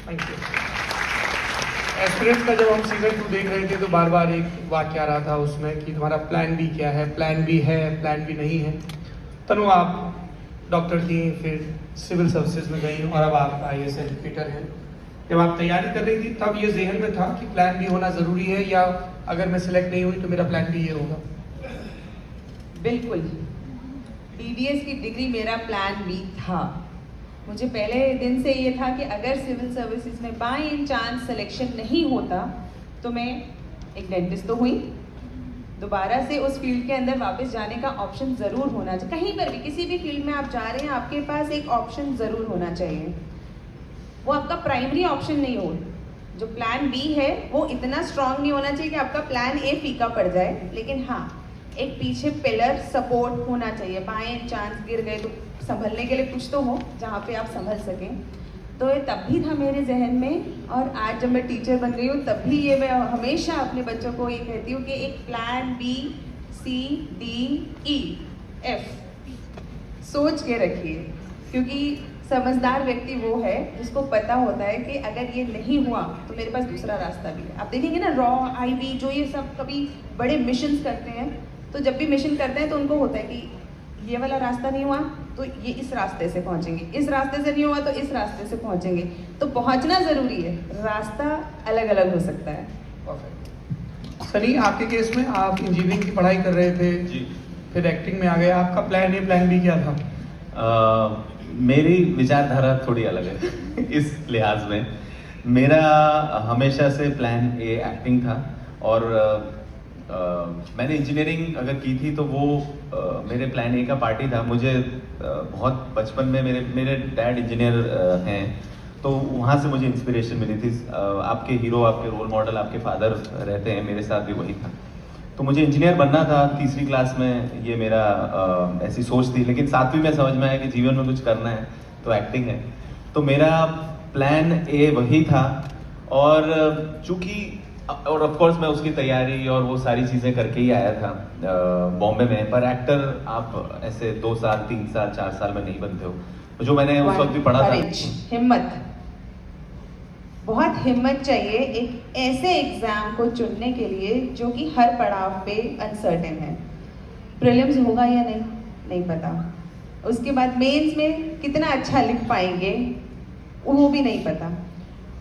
Thank you. Aspirants का जब हम सीजन 2 देख रहे थे तो बार बार एक वाक्य आ रहा था उसमें कि तुम्हारा प्लान बी क्या है, प्लान बी है, प्लान बी नहीं है। तनु, आप डॉक्टर थी, फिर सिविल सर्विसेज में गई और अब आप IAS एजुकेटर हैं। जब आप तैयारी कर रही थी तब ये जहन में था कि प्लान बी होना ज़रूरी है, या अगर मैं सिलेक्ट नहीं हुई तो मेरा प्लान बी ये होगा? बिल्कुल, DDS की डिग्री मेरा प्लान बी था। मुझे पहले दिन से ये था कि अगर सिविल सर्विसेज में बाय चांस सिलेक्शन नहीं होता तो मैं एक डेंटिस्ट तो हुई, दोबारा से उस फील्ड के अंदर वापस जाने का ऑप्शन ज़रूर होना चाहिए। कहीं पर भी किसी भी फील्ड में आप जा रहे हैं, आपके पास एक ऑप्शन ज़रूर होना चाहिए। वो आपका प्राइमरी ऑप्शन नहीं हो। जो प्लान बी है वो इतना स्ट्रांग नहीं होना चाहिए कि आपका प्लान ए फीका पड़ जाए, लेकिन हाँ, एक पीछे पिलर सपोर्ट होना चाहिए। बाय चांस गिर गए तो संभलने के लिए कुछ तो हो जहाँ पे आप संभल सकें। तो ये तब भी था मेरे जहन में, और आज जब मैं टीचर बन गई हूँ तब भी ये मैं हमेशा अपने बच्चों को ये कहती हूँ कि एक plan B, C, D, E, F सोच के रखिए, क्योंकि समझदार व्यक्ति वो है जिसको पता होता है कि अगर ये नहीं हुआ तो मेरे पास दूसरा रास्ता भी है। आप देखेंगे ना रॉ, IB जो ये सब कभी बड़े मिशन करते हैं, तो जब भी मिशन करते हैं तो उनको होता है कि ये वाला रास्ता नहीं हुआ तो ये इस रास्ते से पहुंचेंगे, इस रास्ते से नहीं हुआ तो इस रास्ते से पहुंचेंगे। तो पहुंचना जरूरी है, रास्ता अलग अलग हो सकता है। परफेक्ट। सनी, आपके केस में आप इंजीनियरिंग की पढ़ाई कर रहे थे जी, फिर एक्टिंग में आ गए, आपका प्लान ए प्लान बी क्या था? मेरी विचारधारा थोड़ी अलग है इस लिहाज में। मेरा हमेशा से प्लान ए एक्टिंग था, और मैंने इंजीनियरिंग अगर की थी तो वो मेरे प्लान ए का पार्ट ही था। मुझे बहुत बचपन में मेरे डैड इंजीनियर हैं, तो वहाँ से मुझे इंस्पिरेशन मिली थी। आपके हीरो, आपके रोल मॉडल आपके फादर रहते हैं, मेरे साथ भी वही था। तो मुझे इंजीनियर बनना था। तीसरी क्लास में ये मेरा ऐसी सोच थी, लेकिन 7वीं में समझ में आया कि जीवन में कुछ करना है तो एक्टिंग है। तो मेरा प्लान ए वही था, और चूंकि और ऑफ कोर्स मैं उसकी तैयारी और वो सारी चीज़ें करके ही आया था बॉम्बे में। पर एक्टर आप ऐसे 2 साल 3 साल 4 साल में नहीं बनते हो। जो मैंने उस वक्त भी पढ़ा था, हिम्मत, बहुत हिम्मत चाहिए एक ऐसे एग्जाम को चुनने के लिए जो कि हर पड़ाव पे अनसर्टेन है। प्रीलिम्स होगा या नहीं पता, उसके बाद मेंस में कितना अच्छा लिख पाएंगे वो भी नहीं पता,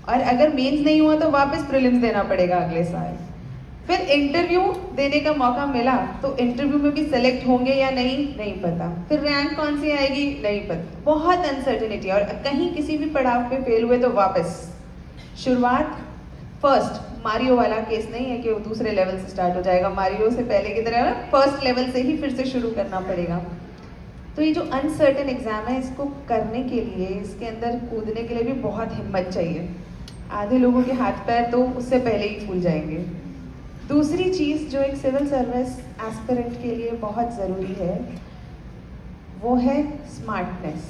और अगर मेंस नहीं हुआ तो वापस प्रीलिम्स देना पड़ेगा अगले साल। फिर इंटरव्यू देने का मौका मिला तो इंटरव्यू में भी सेलेक्ट होंगे या नहीं पता। फिर रैंक कौन सी आएगी नहीं पता, बहुत अनसर्टेनिटी। और कहीं किसी भी पड़ाव पे फेल हुए तो वापस शुरुआत फर्स्ट। मारियो वाला केस नहीं है कि वो दूसरे लेवल से स्टार्ट हो जाएगा, मारियो से पहले की तरह फर्स्ट लेवल से ही फिर से शुरू करना पड़ेगा। तो ये जो अनसर्टेन एग्जाम है, इसको करने के लिए, इसके अंदर कूदने के लिए भी बहुत हिम्मत चाहिए। आधे लोगों के हाथ पैर तो उससे पहले ही फूल जाएंगे। दूसरी चीज़ जो एक सिविल सर्विस एस्पिरेंट के लिए बहुत ज़रूरी है वो है स्मार्टनेस,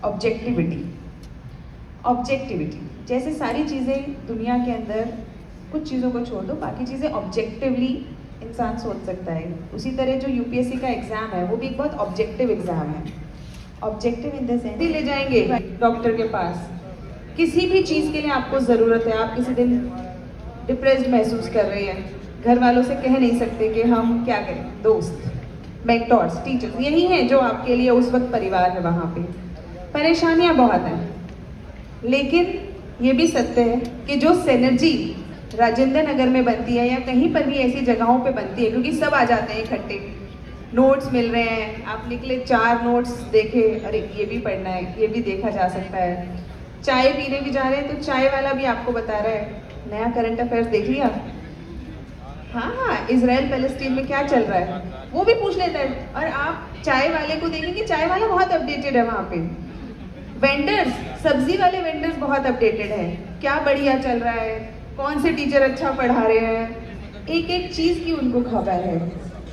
ऑब्जेक्टिविटी। जैसे सारी चीज़ें दुनिया के अंदर, कुछ चीज़ों को छोड़ दो, बाकी चीज़ें ऑब्जेक्टिवली इंसान सोच सकता है। उसी तरह जो UPSC का एग्ज़ाम है वो भी एक बहुत ऑब्जेक्टिव एग्ज़ाम है। ऑब्जेक्टिव इन द सेंस भी ले जाएंगे डॉक्टर के पास, किसी भी चीज़ के लिए आपको ज़रूरत है। आप किसी दिन डिप्रेस्ड महसूस कर रहे हैं, घर वालों से कह नहीं सकते कि हम क्या करें, दोस्त, मेंटर्स, टीचर्स यही हैं जो आपके लिए उस वक्त परिवार है। वहाँ पे परेशानियाँ बहुत हैं, लेकिन ये भी सत्य है कि जो सिनर्जी राजेंद्र नगर में बनती है या कहीं पर भी ऐसी जगहों पे बनती है, क्योंकि सब आ जाते हैं इकट्ठे, नोट्स मिल रहे हैं, आप निकले 4 नोट्स देखे, अरे ये भी पढ़ना है, ये भी देखा जा सकता है। चाय पीने भी जा रहे हैं तो चाय वाला भी आपको बता रहा है नया करंट अफेयर्स देख लिया, हाँ इजराइल पैलेस्टीन में क्या चल रहा है वो भी पूछ लेता है। और आप चाय वाले को देखेंगे, चाय वाला बहुत अपडेटेड है वहाँ पे। वेंडर्स, सब्जी वाले वेंडर्स बहुत अपडेटेड हैं, क्या बढ़िया चल रहा है, कौन से टीचर अच्छा पढ़ा रहे हैं, एक एक चीज़ की उनको खबर है।